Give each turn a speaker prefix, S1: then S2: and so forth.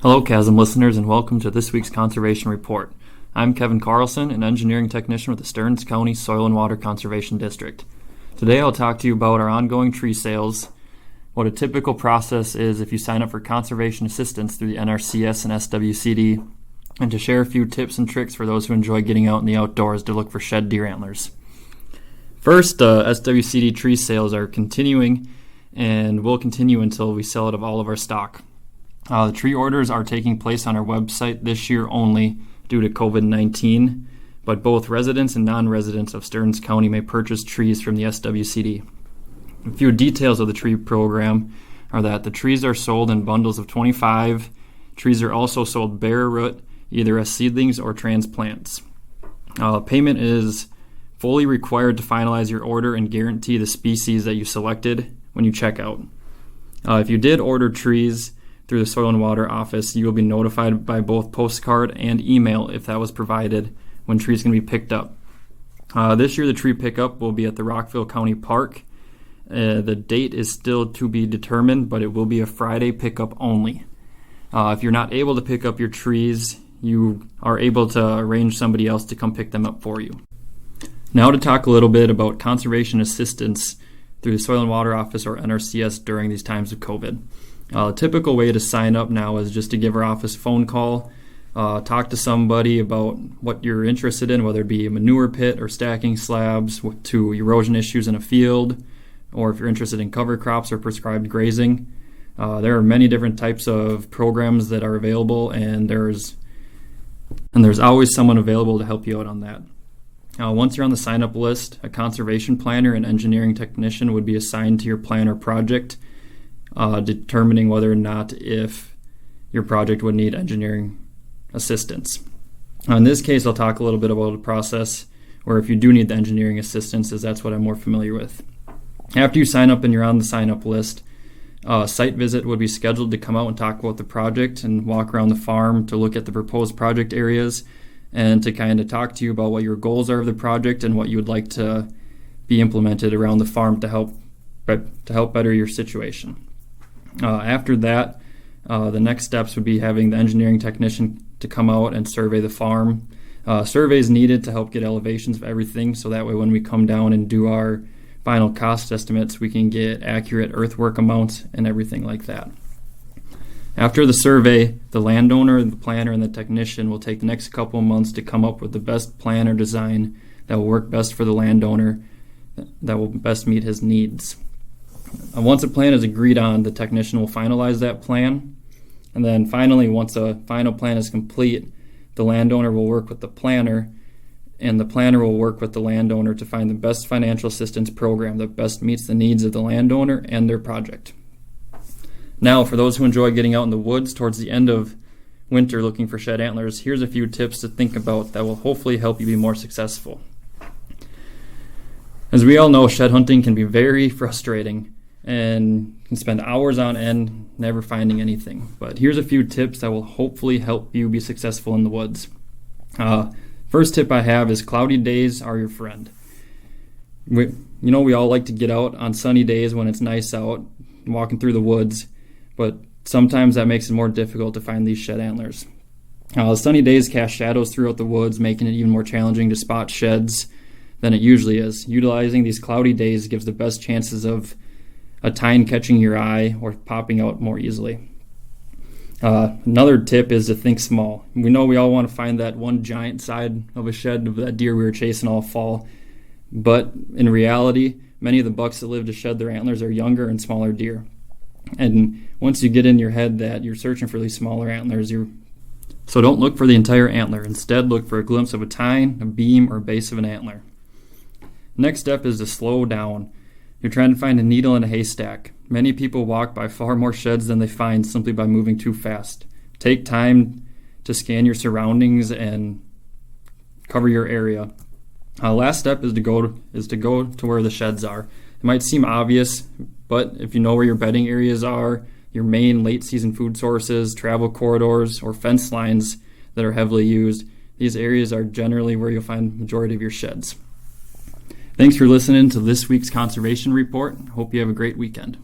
S1: Hello, Chasm listeners, and welcome to this week's Conservation Report. I'm Kevin Carlson, an engineering technician with the Stearns County Soil and Water Conservation District. Today I'll talk to you about our ongoing tree sales, what a typical process is if you sign up for conservation assistance through the NRCS and SWCD, and to share a few tips and tricks for those who enjoy getting out in the outdoors to look for shed deer antlers. First, SWCD tree sales are continuing and will continue until we sell out of all of our stock. The tree orders are taking place on our website this year only due to COVID-19, but both residents and non-residents of Stearns County may purchase trees from the SWCD. A few details of the tree program are that the trees are sold in bundles of 25. Trees are also sold bare root, either as seedlings or transplants. Payment is fully required to finalize your order and guarantee the species that you selected when you check out. If you did order trees through the Soil and Water office, you will be notified by both postcard and email if that was provided when trees can be picked up. This year the tree pickup will be at the Rockville County Park. The date is still to be determined, but it will be a Friday pickup only. If you're not able to pick up your trees, you are able to arrange somebody else to come pick them up for you. Now to talk a little bit about conservation assistance through the Soil and Water office or NRCS during these times of COVID. A typical way to sign up now is just to give our office a phone call, talk to somebody about what you're interested in, whether it be a manure pit or stacking slabs, to erosion issues in a field, or if you're interested in cover crops or prescribed grazing. There are many different types of programs that are available, and there's always someone available to help you out on that. Once you're on the sign-up list, a conservation planner and engineering technician would be assigned to your plan or project, determining whether or not if your project would need engineering assistance. In this case, I'll talk a little bit about the process where if you do need the engineering assistance, as that's what I'm more familiar with. After you sign up and you're on the sign-up list, a site visit would be scheduled to come out and talk about the project and walk around the farm to look at the proposed project areas and to kind of talk to you about what your goals are of the project and what you would like to be implemented around the farm to help better your situation. After that, the next steps would be having the engineering technician to come out and survey the farm. Surveys needed to help get elevations of everything, so that way when we come down and do our final cost estimates, we can get accurate earthwork amounts and everything like that. After the survey, the landowner, the planner, and the technician will take the next couple of months to come up with the best plan or design that will work best for the landowner, that will best meet his needs. Once a plan is agreed on, the technician will finalize that plan. And then finally, once a final plan is complete, the landowner will work with the planner, and the planner will work with the landowner to find the best financial assistance program that best meets the needs of the landowner and their project. Now, for those who enjoy getting out in the woods towards the end of winter looking for shed antlers, here's a few tips to think about that will hopefully help you be more successful. As we all know, shed hunting can be very frustrating and can spend hours on end never finding anything. But here's a few tips that will hopefully help you be successful in the woods. First tip I have is cloudy days are your friend. We all like to get out on sunny days when it's nice out, walking through the woods, but sometimes that makes it more difficult to find these shed antlers. Sunny days cast shadows throughout the woods, making it even more challenging to spot sheds than it usually is. Utilizing these cloudy days gives the best chances of a tine catching your eye or popping out more easily. Another tip is to think small. We know we all want to find that one giant side of a shed of that deer we were chasing all fall, but in reality, many of the bucks that live to shed their antlers are younger and smaller deer. And once you get in your head that you're searching for these smaller antlers, so don't look for the entire antler. Instead, look for a glimpse of a tine, a beam, or base of an antler. Next step is to slow down. You're trying to find a needle in a haystack. Many people walk by far more sheds than they find simply by moving too fast. Take time to scan your surroundings and cover your area. Last step is to go to where the sheds are. It might seem obvious, but if you know where your bedding areas are, your main late season food sources, travel corridors, or fence lines that are heavily used, these areas are generally where you'll find the majority of your sheds. Thanks for listening to this week's Conservation Report. Hope you have a great weekend.